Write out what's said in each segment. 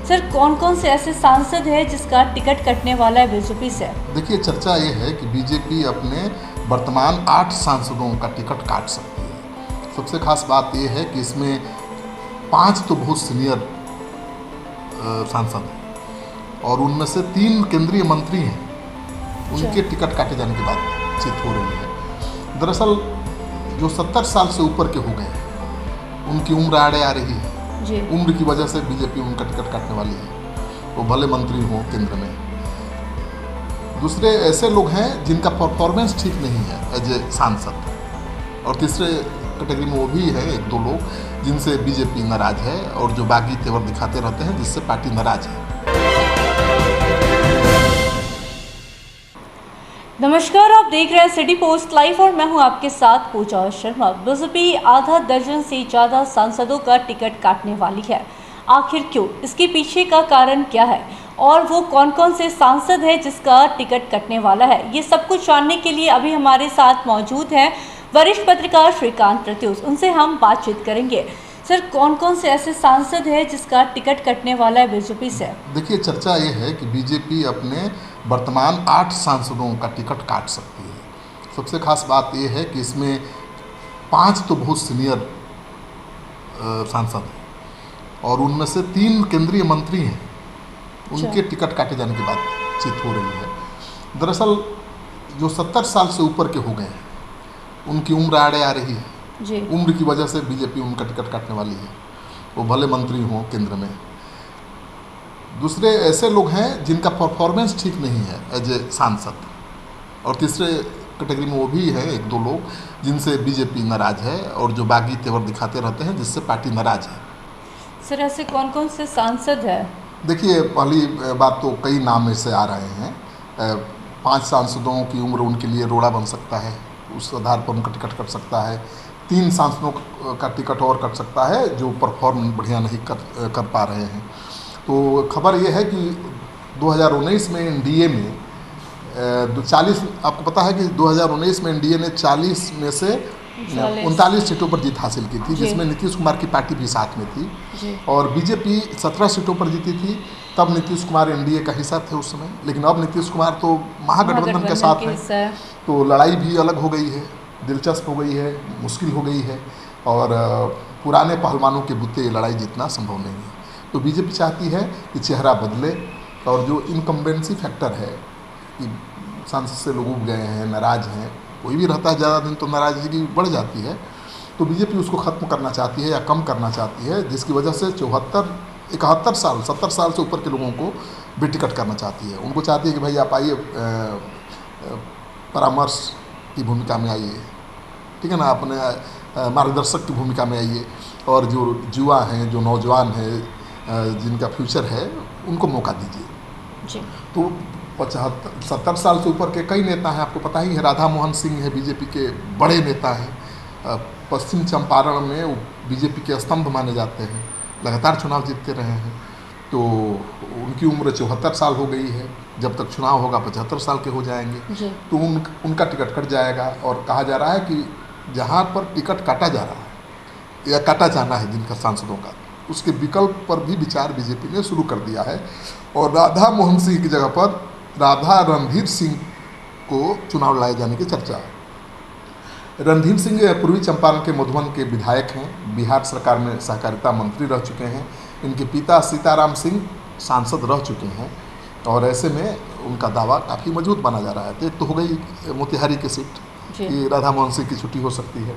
Sir कौन कौन से ऐसे सांसद हैं जिसका टिकट कटने वाला है बीजेपी से? देखिए, चर्चा ये है कि बीजेपी अपने वर्तमान 8 सांसदों का टिकट काट सकती है। सबसे खास बात ये है कि इसमें 5 तो बहुत सीनियर सांसद हैं और उनमें से 3 केंद्रीय मंत्री हैं, उनके टिकट काटे जाने की बातचीत हो रही है। दरअसल जो 70 साल से ऊपर के हो गए हैं उनकी उम्र आड़े आ रही है। उम्र की वजह से बीजेपी उनका टिकट काटने वाली है, वो भले मंत्री हों केंद्र में। दूसरे ऐसे लोग हैं जिनका परफॉर्मेंस ठीक नहीं है एज ए सांसद, और तीसरे कैटेगरी में वो भी है 1-2 लोग जिनसे बीजेपी नाराज है और जो बागी तेवर दिखाते रहते हैं जिससे पार्टी नाराज है। नमस्कार, आप देख रहे हैं सिटी पोस्ट लाइव और मैं हूं आपके साथ पूजा शर्मा। बीजेपी आधा दर्जन से ज़्यादा सांसदों का टिकट काटने वाली है। आखिर क्यों? इसके पीछे का कारण क्या है और वो कौन कौन से सांसद हैं जिसका टिकट कटने वाला है, ये सब कुछ जानने के लिए अभी हमारे साथ मौजूद हैं वरिष्ठ पत्रकार श्रीकांत प्रत्युष। उनसे हम बातचीत करेंगे। सर कौन कौन से ऐसे सांसद हैं जिसका टिकट कटने वाला है बीजेपी से? देखिए, चर्चा ये है कि बीजेपी अपने वर्तमान 8 सांसदों का टिकट काट सकती है। सबसे खास बात ये है कि इसमें 5 तो बहुत सीनियर सांसद हैं और उनमें से 3 केंद्रीय मंत्री हैं, उनके टिकट काटे जाने की बातचीत हो रही है। दरअसल जो 70 साल से ऊपर के हो गए हैं उनकी उम्र आड़े आ रही है। उम्र की वजह से बीजेपी उनका टिकट काटने वाली है, वो भले मंत्री हों केंद्र में। दूसरे ऐसे लोग हैं जिनका परफॉर्मेंस ठीक नहीं है एज ए सांसद, और तीसरे कैटेगरी में वो भी है 1-2 लोग जिनसे बीजेपी नाराज है और जो बागी तेवर दिखाते रहते हैं जिससे पार्टी नाराज है। सर ऐसे कौन कौन से सांसद हैं? देखिए, पहली बात तो कई नाम ऐसे आ रहे हैं। 5 सांसदों की उम्र उनके लिए रोड़ा बन सकता है, उस आधार पर उनका टिकट कट सकता है। 3 सांसदों का टिकट और कट सकता है जो परफॉर्म बढ़िया नहीं कर पा रहे हैं। तो खबर ये है कि 2019 में एनडीए में 40, आपको पता है कि 2019 में एनडीए ने 40 में से 39 सीटों पर जीत हासिल की थी, जिसमें नीतीश कुमार की पार्टी भी साथ में थी, और बीजेपी 17 सीटों पर जीती थी। तब नीतीश कुमार एनडीए का हिस्सा थे उस समय, लेकिन अब नीतीश कुमार तो महागठबंधन के साथ हैं, तो लड़ाई भी अलग हो गई है, दिलचस्प हो गई है, मुश्किल हो गई है, और पुराने पहलवानों के बुते लड़ाई जीतना संभव नहीं है। तो बीजेपी चाहती है कि चेहरा बदले, और जो इनकम्बेंसी फैक्टर है कि सांसद से लोग उब गए हैं, नाराज हैं, कोई भी रहता है ज़्यादा दिन तो नाराज़गी बढ़ जाती है, तो बीजेपी उसको ख़त्म करना चाहती है या कम करना चाहती है, जिसकी वजह से 71 साल 70 साल से ऊपर के लोगों को भी टिकट करना चाहती है। उनको चाहती है कि भाई आप आइए, परामर्श की भूमिका में आइए, ठीक है ना, अपने मार्गदर्शक की भूमिका में आइए, और जो युवा हैं, जो नौजवान हैं, जिनका फ्यूचर है, उनको मौका दीजिए। तो 70 साल से ऊपर के कई नेता हैं, आपको पता ही है। राधा मोहन सिंह है, बीजेपी के बड़े नेता हैं, पश्चिम चंपारण में वो बीजेपी के स्तंभ माने जाते हैं, लगातार चुनाव जीतते रहे हैं। तो उनकी उम्र 74 साल हो गई है, जब तक चुनाव होगा 75 साल के हो जाएंगे, तो उनका टिकट कट जाएगा। और कहा जा रहा है कि जहाँ पर टिकट काटा जा रहा है या काटा जाना है जिनका सांसदों का, उसके विकल्प पर भी विचार बीजेपी ने शुरू कर दिया है, और राधा मोहन सिंह की जगह पर राधा रणधीर सिंह को चुनाव लाए जाने की चर्चा है। रणधीर सिंह पूर्वी चंपारण के मधुबन के विधायक हैं, बिहार सरकार में सहकारिता मंत्री रह चुके हैं। इनके पिता सीताराम सिंह सांसद रह चुके हैं, और ऐसे में उनका दावा काफ़ी मजबूत माना जा रहा है। तो एक तो हो गई मोतिहारी की सीट कि राधा मोहन सिंह की छुट्टी हो सकती है।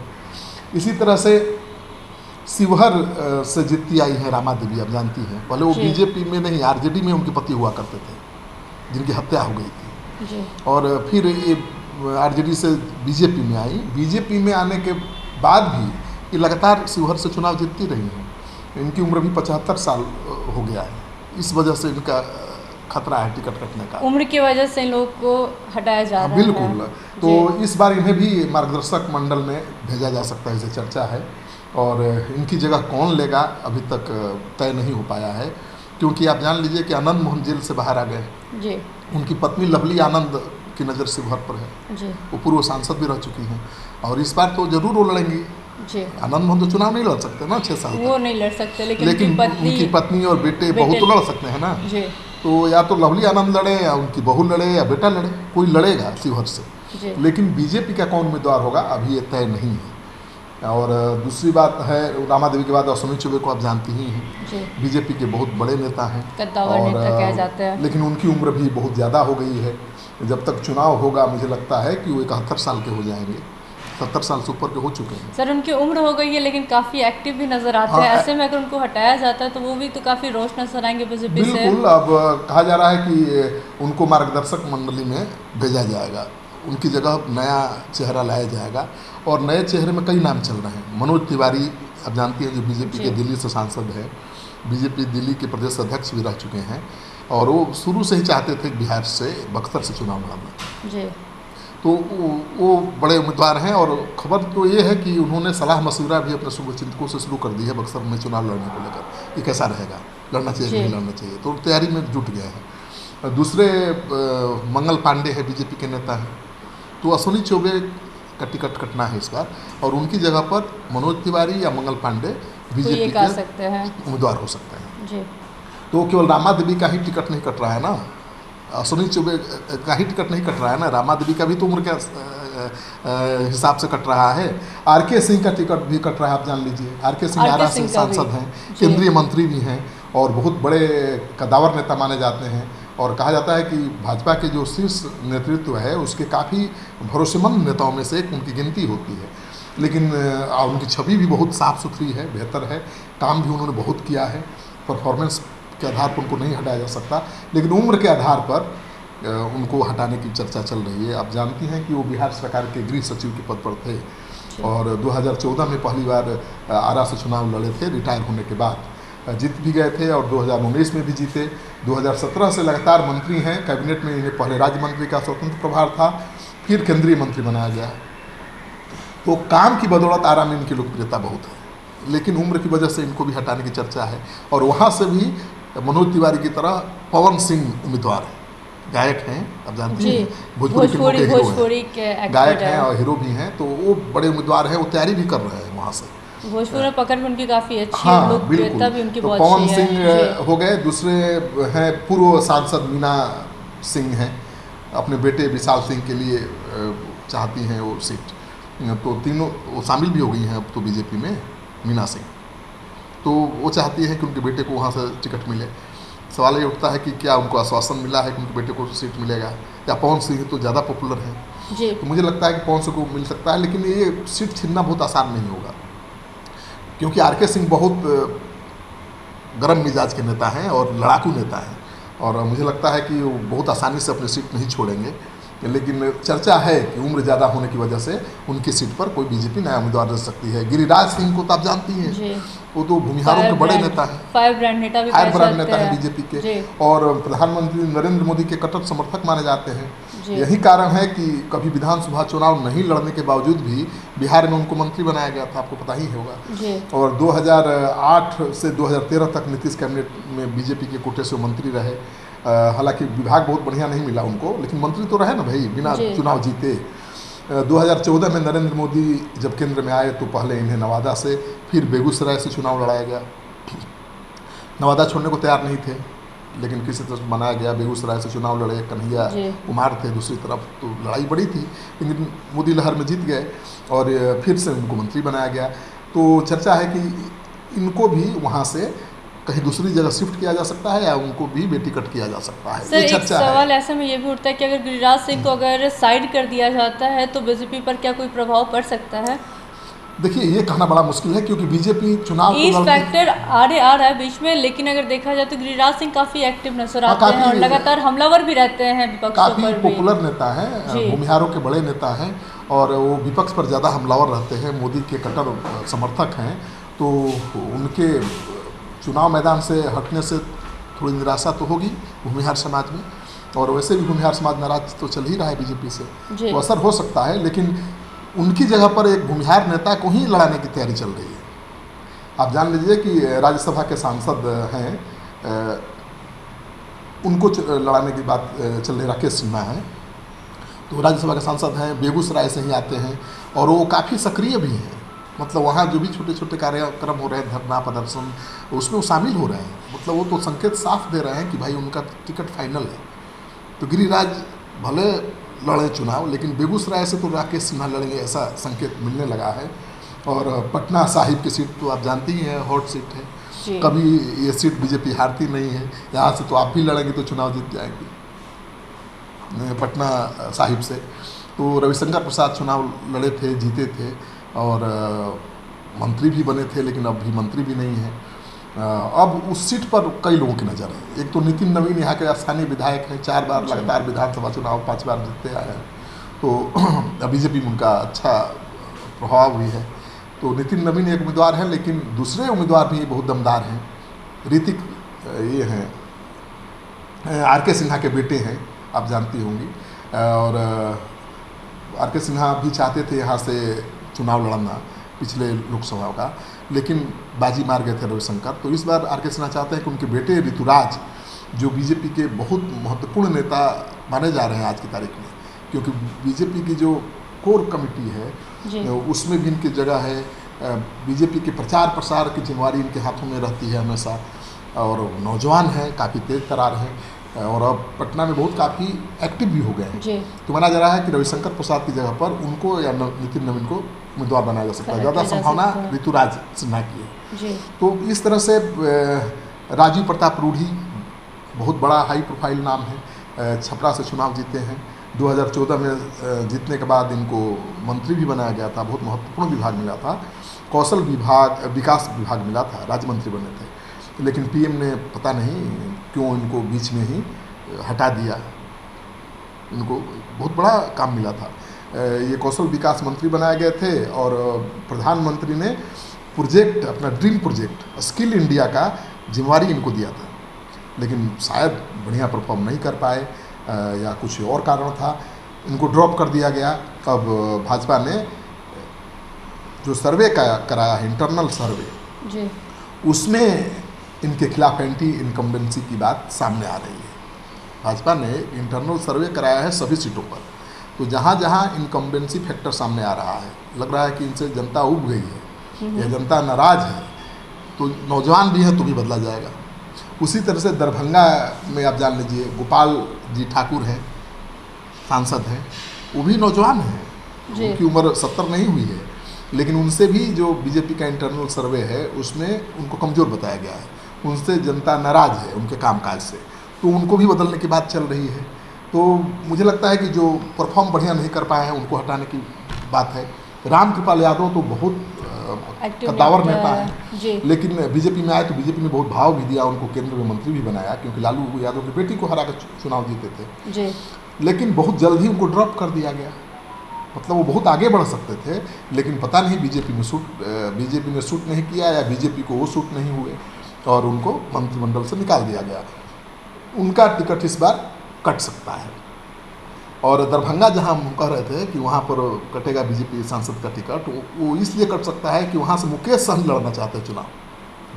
इसी तरह से शिवहर से जीतती आई हैं रामा देवी, आप जानती हैं, पहले वो बीजेपी में नहीं आरजेडी में उनके पति हुआ करते थे, जिनकी हत्या हो गई थी, और फिर ये आरजेडी से बीजेपी में आई। बीजेपी में आने के बाद भी ये लगातार शिवहर से चुनाव जीतती रही हैं। इनकी उम्र भी 75 साल हो गया है, इस वजह से इनका खतरा है टिकट कटने का। उम्र की वजह से इन लोग को हटाया जा रहा है। बिल्कुल। तो इस बार इन्हें भी मार्गदर्शक मंडल में भेजा जा सकता है, इसे चर्चा है, और इनकी जगह कौन लेगा अभी तक तय नहीं हो पाया है, क्योंकि आप जान लीजिए कि आनंद मोहन जेल से बाहर आ गए। उनकी पत्नी लवली आनंद की नज़र शिवहर पर है, वो पूर्व सांसद भी रह चुकी हैं, और इस बार तो जरूर वो लड़ेंगी जी। आनंद मोहन तो चुनाव नहीं लड़ सकते ना 6 साल वो तक, नहीं लड़ सकते, लेकिन लेकिन उनकी उनकी पत्नी और बेटे बहू तो लड़ सकते हैं ना। जी तो या तो लवली आनंद लड़े या उनकी बहू लड़े या बेटा लड़े, कोई लड़ेगा शिवहर से। जी लेकिन बीजेपी का कौन उम्मीदवार होगा अभी ये तय नहीं है। और दूसरी बात है, रामा देवी के बाद अश्विनी चौबे को आप जानती ही हैं, जी बीजेपी के बहुत बड़े नेता हैं कद्दावर नेता कहा जाता है। लेकिन उनकी उम्र भी बहुत ज़्यादा हो गई है। जब तक चुनाव होगा मुझे लगता है कि वो 71 साल के हो जाएंगे, 70 साल से ऊपर के हो चुके हैं। सर उनकी उम्र हो गई है लेकिन काफ़ी एक्टिव भी नज़र आते हाँ, हैं। ऐसे में अगर उनको हटाया जाता है तो वो भी तो काफ़ी रोष नजर आएंगे बीजेपी से। बिल्कुल। अब कहा जा रहा है कि उनको मार्गदर्शक मंडली में भेजा जाएगा, उनकी जगह नया चेहरा लाया जाएगा। और नए चेहरे में कई नाम चल रहे हैं। मनोज तिवारी आप जानती हैं, जो बीजेपी के दिल्ली से सांसद है, बीजेपी दिल्ली के प्रदेश अध्यक्ष भी रह चुके हैं, और वो शुरू से ही चाहते थे बिहार से, बक्सर से चुनाव लड़ना। जी तो वो बड़े उम्मीदवार हैं। और खबर तो ये है कि उन्होंने सलाह मशवरा भी अपने शुभचिंतकों से शुरू कर दी है बक्सर में चुनाव लड़ने को लेकर, कि कैसा रहेगा, लड़ना चाहिए नहीं लड़ना चाहिए। तो तैयारी में जुट गए हैं। दूसरे मंगल पांडे है, बीजेपी के नेता हैं, तो अश्विनी चौबे का टिकट कटना है इस बार, और उनकी जगह पर मनोज तिवारी या मंगल पांडे बीजेपी के सकते हैं, उम्मीदवार हो सकते हैं। जी तो केवल रामा देवी का ही टिकट नहीं कट रहा है ना, अश्विनी चौबे का ही टिकट नहीं कट रहा है ना, रामा देवी का भी तो उम्र के हिसाब से कट रहा है। आरके सिंह का टिकट भी कट रहा है, आप जान लीजिए। आरके सिंह आरा से सांसद हैं, केंद्रीय मंत्री भी हैं, और बहुत बड़े कद्दावर नेता माने जाते हैं। और कहा जाता है कि भाजपा के जो शीर्ष नेतृत्व है उसके काफ़ी भरोसेमंद नेताओं में से एक उनकी गिनती होती है। लेकिन उनकी छवि भी बहुत साफ़ सुथरी है, बेहतर है, काम भी उन्होंने बहुत किया है। परफॉर्मेंस के आधार पर उनको नहीं हटाया जा सकता, लेकिन उम्र के आधार पर उनको हटाने की चर्चा चल रही है। आप जानती हैं कि वो बिहार सरकार के गृह सचिव के पद पर थे, और 2014 में पहली बार आरा से चुनाव लड़े थे, रिटायर होने के बाद जीत भी गए थे, और 2019 में भी जीते। 2017 से लगातार मंत्री हैं कैबिनेट में। इन्हें पहले राज्य मंत्री का स्वतंत्र प्रभार था, फिर केंद्रीय मंत्री बनाया गया। तो काम की बदौलत आरा में इनकी लोकप्रियता बहुत है, लेकिन उम्र की वजह से इनको भी हटाने की चर्चा है। और वहाँ से भी मनोज तिवारी की तरह पवन सिंह उम्मीदवार हैं, गायक हैं, आप जानती हैं, भोजपुरी फिल्मों के हीरो हैं, गायक हैं और हीरो भी हैं। तो वो बड़े उम्मीदवार हैं, वो तैयारी भी कर रहे हैं वहाँ से। भोजपुर में पकड़ भी उनकी काफ़ी अच्छी है, हाँ, लोकप्रियता भी उनकी तो बहुत पवन अच्छी है। सिंह हो गए। दूसरे हैं पूर्व सांसद मीना सिंह हैं, अपने बेटे विशाल सिंह के लिए चाहती हैं वो सीट। तो तीनों वो शामिल भी हो गई हैं अब तो बीजेपी में, मीना सिंह। तो वो चाहती है कि उनके बेटे को वहाँ से टिकट मिले। सवाल ये उठता है कि क्या उनको आश्वासन मिला है कि उनके बेटे को सीट मिलेगा, या पवन सिंह तो ज़्यादा पॉपुलर हैं। जी तो मुझे लगता है कि पवन सिंह को मिल सकता है, लेकिन ये सीट छीनना बहुत आसान नहीं होगा, क्योंकि आरके सिंह बहुत गर्म मिजाज के नेता हैं और लड़ाकू नेता हैं, और मुझे लगता है कि वो बहुत आसानी से अपनी सीट नहीं छोड़ेंगे। लेकिन चर्चा है कि उम्र ज़्यादा होने की वजह से उनकी सीट पर कोई बीजेपी नया उम्मीदवार दे सकती है। गिरिराज सिंह को तो आप जानती हैं, वो तो भूमिहारों के बड़े नेता हैं, फायर ब्रांड नेता भी है बीजेपी के, और प्रधानमंत्री नरेंद्र मोदी के कट्टर समर्थक माने जाते हैं। यही कारण है कि कभी विधानसभा चुनाव नहीं लड़ने के बावजूद भी बिहार में उनको मंत्री बनाया गया था, आपको पता ही होगा। और 2008 से 2013 तक नीतीश कैबिनेट में बीजेपी के कोटे से मंत्री रहे। हालांकि विभाग बहुत बढ़िया नहीं मिला उनको, लेकिन मंत्री तो रहे ना भाई, बिना चुनाव जीते। 2014 में नरेंद्र मोदी जब केंद्र में आए तो पहले इन्हें नवादा से, फिर बेगूसराय से चुनाव लड़ाया गया। नवादा छोड़ने को तैयार नहीं थे, लेकिन किसी तरह बनाया गया। बेगूसराय से चुनाव लड़े, कन्हैया कुमार थे दूसरी तरफ, तो लड़ाई बड़ी थी, लेकिन मोदी लहर में जीत गए और फिर से उनको मंत्री बनाया गया। तो चर्चा है कि इनको भी वहाँ से कहीं दूसरी जगह शिफ्ट किया जा सकता है, या उनको भी बेटिकट किया जा सकता है। सर एक सवाल ऐसे में ये भी उठता है कि अगर गिरिराज सिंह को अगर साइड कर दिया जाता है तो बीजेपी पर क्या कोई प्रभाव पड़ सकता है? देखिए, ये कहना बड़ा मुश्किल है, क्योंकि बीजेपी चुनाव इस फैक्टर आ रहा है बीच में, लेकिन अगर देखा जाए तो गिरिराज सिंह काफी एक्टिव नजर आते हैं और लगातार हमलावर भी रहते हैं विपक्ष पर। काफी पॉपुलर नेता है, भूमिहारों के बड़े नेता हैं, और वो विपक्ष पर ज़्यादा हमलावर रहते हैं, मोदी के कट्टर समर्थक हैं। तो उनके चुनाव मैदान से हटने से थोड़ी निराशा तो होगी भूमिहार समाज में, और वैसे भी भूमिहार समाज नाराज तो चल ही रहा है बीजेपी से, तो असर हो सकता है। लेकिन उनकी जगह पर एक भूमिहार नेता को ही लड़ाने की तैयारी चल रही है। आप जान लीजिए कि राज्यसभा के सांसद हैं, उनको लड़ाने की बात चल रही, राकेश सिन्हा हैं, तो राज्यसभा के सांसद हैं, बेगूसराय से ही आते हैं, और वो काफ़ी सक्रिय भी हैं। मतलब वहाँ जो भी छोटे छोटे कार्यक्रम हो रहे हैं, धरना प्रदर्शन, उसमें वो शामिल हो रहे हैं। मतलब वो तो संकेत साफ दे रहे हैं कि भाई उनका टिकट फाइनल है। तो गिरिराज भले लड़े चुनाव, लेकिन बेगूसराय से तो राकेश सिन्हा लड़ेंगे ऐसा संकेत मिलने लगा है। और पटना साहिब की सीट तो आप जानती ही हैं, हॉट सीट है, कभी ये सीट बीजेपी हारती नहीं है। यहाँ से तो आप भी लड़ेंगे तो चुनाव जीत जाएंगे पटना साहिब से। तो रविशंकर प्रसाद चुनाव लड़े थे, जीते थे और मंत्री भी बने थे, लेकिन अब भी मंत्री भी नहीं है। अब उस सीट पर कई लोगों की नज़र है। एक तो नितिन नवीन यहाँ के स्थानीय विधायक हैं, 4 बार लगातार विधानसभा चुनाव 5 बार जीतते आए हैं, तो बीजेपी में उनका अच्छा प्रभाव भी है। तो नितिन नवीन एक उम्मीदवार हैं, लेकिन दूसरे उम्मीदवार भी बहुत दमदार हैं। ऋतिक ये हैं आर.के. सिन्हा के बेटे हैं, आप जानती होंगी। और आर.के. सिन्हा भी चाहते थे यहाँ से चुनाव लड़ना पिछले लोकसभा का, लेकिन बाजी मार गए थे रविशंकर। तो इस बार आर.के. सिन्हा चाहते हैं कि उनके बेटे ऋतुराज, जो बीजेपी के बहुत महत्वपूर्ण नेता माने जा रहे हैं आज की तारीख में, क्योंकि बीजेपी की जो कोर कमेटी है उसमें भी इनकी जगह है। बीजेपी के प्रचार प्रसार की जिम्मेवारी इनके हाथों में रहती है हमेशा। और नौजवान हैं, काफ़ी तेज तरार हैं और अब पटना में बहुत काफ़ी एक्टिव भी हो गए हैं। तो माना जा रहा है कि रविशंकर प्रसाद की जगह पर उनको या नितिन नवीन को उम्मीदवार बनाया जा सकता है। ज़्यादा संभावना ऋतुराज सिन्हा की है। तो इस तरह से राजीव प्रताप रूढ़ी बहुत बड़ा हाई प्रोफाइल नाम है, छपरा से चुनाव जीते हैं। 2014 में जीतने के बाद इनको मंत्री भी बनाया गया था, बहुत महत्वपूर्ण विभाग मिला था, कौशल विभाग, विकास विभाग मिला था, राज्य मंत्री बने थे। लेकिन पीएम ने पता नहीं क्यों इनको बीच में ही हटा दिया। इनको बहुत बड़ा काम मिला था। ये कौशल विकास मंत्री बनाए गए थे और प्रधानमंत्री ने प्रोजेक्ट, अपना ड्रीम प्रोजेक्ट स्किल इंडिया का जिम्मेवारी इनको दिया था, लेकिन शायद बढ़िया परफॉर्म नहीं कर पाए या कुछ और कारण था, इनको ड्रॉप कर दिया गया। अब भाजपा ने जो सर्वे कराया है, इंटरनल सर्वे, उसमें इनके खिलाफ एंटी इनकम्बेंसी की बात सामने आ रही है। भाजपा ने इंटरनल सर्वे कराया है सभी सीटों पर, तो जहाँ जहाँ इनकम्बेंसी फैक्टर सामने आ रहा है, लग रहा है कि इनसे जनता उब गई है या जनता नाराज है, तो नौजवान भी है तो भी बदला जाएगा। उसी तरह से दरभंगा में आप जान लीजिए, गोपाल जी ठाकुर हैं, सांसद हैं, वो भी नौजवान हैं, उनकी उम्र 70 नहीं हुई है, लेकिन उनसे भी जो बीजेपी का इंटरनल सर्वे है उसमें उनको कमज़ोर बताया गया है। उनसे जनता नाराज़ है उनके कामकाज से, तो उनको भी बदलने की बात चल रही है। तो मुझे लगता है कि जो परफॉर्म बढ़िया नहीं कर पाए हैं उनको हटाने की बात है। रामकृपाल यादव तो बहुत कद्दावर नेता है, लेकिन बीजेपी में आए तो बीजेपी ने बहुत भाव भी दिया, उनको केंद्र में मंत्री भी बनाया, क्योंकि लालू यादव की बेटी को हरा कर चुनाव जीते थे। लेकिन बहुत जल्द ही उनको ड्रॉप कर दिया गया। मतलब वो बहुत आगे बढ़ सकते थे, लेकिन पता नहीं बीजेपी ने सूट नहीं किया या बीजेपी को वो सूट नहीं हुए और उनको मंत्रिमंडल से निकाल दिया गया। उनका टिकट इस बार कट सकता है। और दरभंगा जहां हम कह रहे थे कि वहां पर कटेगा बीजेपी सांसद का टिकट, वो इसलिए कट सकता है कि वहां से मुकेश सहनी लड़ना चाहते हैं चुनाव।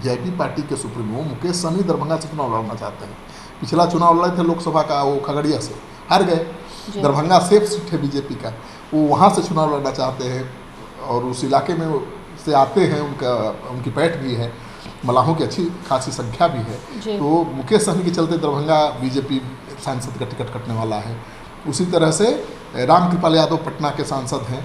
वीआईपी पार्टी के सुप्रीमो मुकेश सहनी दरभंगा से चुनाव लड़ना चाहते हैं। पिछला चुनाव लड़े थे लोकसभा का, वो खगड़िया से हार गए। दरभंगा सेफ सीट है बीजेपी का, वो वहाँ से चुनाव लड़ना चाहते हैं और उस इलाके में से आते हैं, उनकी पैठ भी है, मलाहों की अच्छी खासी संख्या भी है। तो मुकेश सहनी के चलते दरभंगा बीजेपी सांसद का टिकट कटने वाला है। उसी तरह से रामकृपाल यादव पटना के सांसद हैं,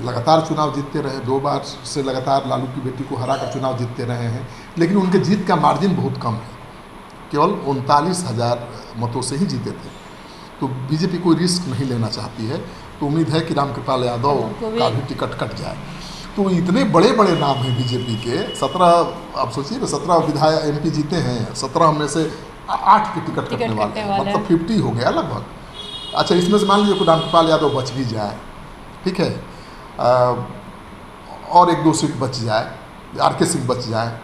लगातार चुनाव जीतते रहे, 2 बार से लगातार लालू की बेटी को हरा कर चुनाव जीतते रहे हैं, लेकिन उनके जीत का मार्जिन बहुत कम है, केवल 39,000 मतों से ही जीते थे। तो बीजेपी कोई रिस्क नहीं लेना चाहती है, तो उम्मीद है कि रामकृपाल यादव का भी टिकट कट जाए। तो इतने बड़े बड़े नाम हैं बीजेपी के, 17 आप सोचिए ना, 17 विधायक एमपी जीते हैं, 17 में से 8 के टिकट कटने वाले हैं, मतलब 50 हो गया लगभग। अच्छा, इसमें से मान लीजिए कि रामकृपाल यादव बच भी जाए, ठीक है, और 1-2 सीट बच जाए, आर.के. सिंह बच जाए,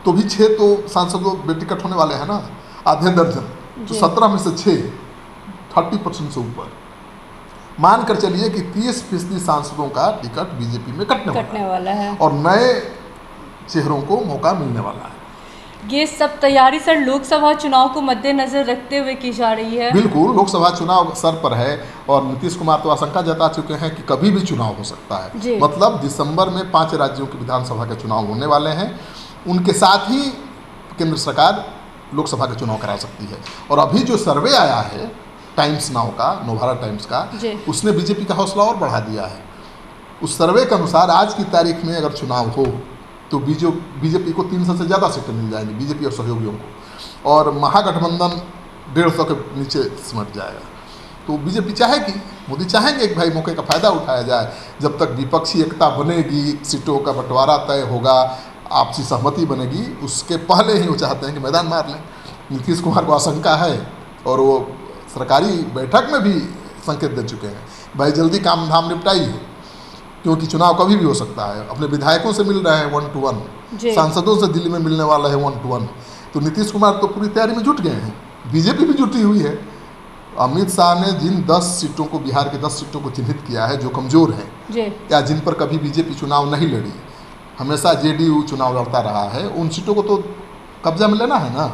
तो भी 6 तो सांसदों में टिकट होने वाले हैं ना, आधे दर्जन। तो 17 में से 6, 30% से ऊपर मान कर चलिए कि 30% सांसदों का टिकट बीजेपी में कटने वाला है और नए चेहरों को मौका मिलने वाला है। ये सब तैयारी सर लोकसभा चुनाव को मद्देनजर रखते हुए की जा रही है। बिल्कुल, लोकसभा चुनाव सर पर है और नीतीश कुमार तो आशंका जता चुके हैं कि कभी भी चुनाव हो सकता है। मतलब दिसंबर में 5 राज्यों की विधानसभा के चुनाव होने वाले हैं, उनके साथ ही केंद्र सरकार लोकसभा के चुनाव करा सकती है। और अभी जो सर्वे आया है टाइम्स नाउ का, नवभारत टाइम्स का, उसने बीजेपी का हौसला और बढ़ा दिया है। उस सर्वे के अनुसार आज की तारीख में अगर चुनाव हो तो बीजेपी को 300 से ज़्यादा सीटें मिल जाएंगी, बीजेपी और सहयोगियों को, और महागठबंधन 150 के नीचे सिमट जाएगा। तो बीजेपी चाहेगी, मोदी चाहेंगे कि भाई मौके का फ़ायदा उठाया जाए। जब तक विपक्षी एकता बनेगी, सीटों का बंटवारा तय होगा, आपसी सहमति बनेगी, उसके पहले ही वो चाहते हैं कि मैदान मार लें। नीतीश कुमार को आशंका है और वो सरकारी बैठक में भी संकेत दे चुके हैं, भाई जल्दी काम धाम निपटाइए, क्योंकि चुनाव कभी भी हो सकता है। अपने विधायकों से मिल रहे हैं 1 to 1, सांसदों से दिल्ली में मिलने वाला है 1 to 1। तो नीतीश कुमार तो पूरी तैयारी में जुट गए हैं, बीजेपी भी जुटी हुई है। अमित शाह ने जिन 10 सीटों को, बिहार के 10 सीटों को चिन्हित किया है जो कमज़ोर हैं या जिन पर कभी बीजेपी चुनाव नहीं लड़ी, हमेशा जेडीयू चुनाव लड़ता रहा है, उन सीटों को तो कब्जा में लेना है ना,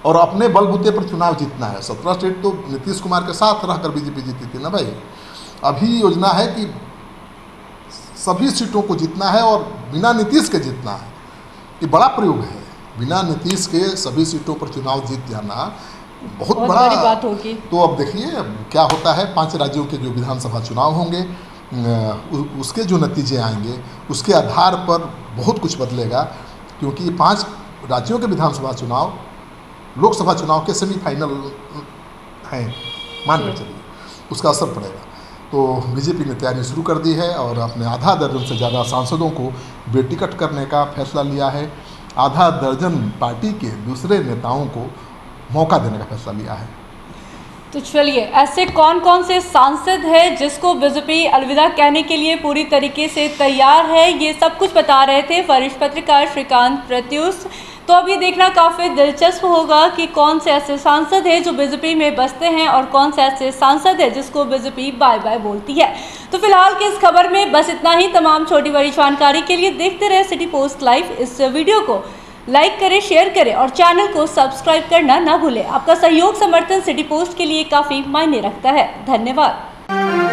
और अपने बलबूते पर चुनाव जीतना है। 17 सीट तो नीतीश कुमार के साथ रहकर बीजेपी जीती थी ना भाई। अभी योजना है कि सभी सीटों को जीतना है और बिना नीतीश के जीतना है। ये बड़ा प्रयोग है, बिना नीतीश के सभी सीटों पर चुनाव जीत जाना बहुत बड़ा बात होगी। तो अब देखिए क्या होता है। 5 राज्यों के जो विधानसभा चुनाव होंगे, उसके जो नतीजे आएंगे, उसके आधार पर बहुत कुछ बदलेगा, क्योंकि 5 राज्यों के विधानसभा चुनाव लोकसभा चुनाव के सेमीफाइनल हैं, मान कर चलिए, उसका असर पड़ेगा। तो बीजेपी ने तैयारी शुरू कर दी है और अपने आधा दर्जन से ज़्यादा सांसदों को बेटिकट करने का फैसला लिया है। आधा दर्जन पार्टी के दूसरे नेताओं को मौका देने का फैसला लिया है। तो चलिए, ऐसे कौन कौन से सांसद हैं जिसको बीजेपी अलविदा कहने के लिए पूरी तरीके से तैयार है, ये सब कुछ बता रहे थे वरिष्ठ पत्रकार श्रीकांत प्रत्युष। तो अब ये देखना काफ़ी दिलचस्प होगा कि कौन से ऐसे सांसद हैं जो बीजेपी में बसते हैं और कौन से ऐसे सांसद हैं जिसको बीजेपी बाय बाय बोलती है। तो फिलहाल की इस खबर में बस इतना ही। तमाम छोटी बड़ी जानकारी के लिए देखते रहे सिटी पोस्ट लाइव। इस वीडियो को लाइक करें, शेयर करें और चैनल को सब्सक्राइब करना ना भूलें। आपका सहयोग समर्थन सिटी पोस्ट के लिए काफ़ी मायने रखता है। धन्यवाद।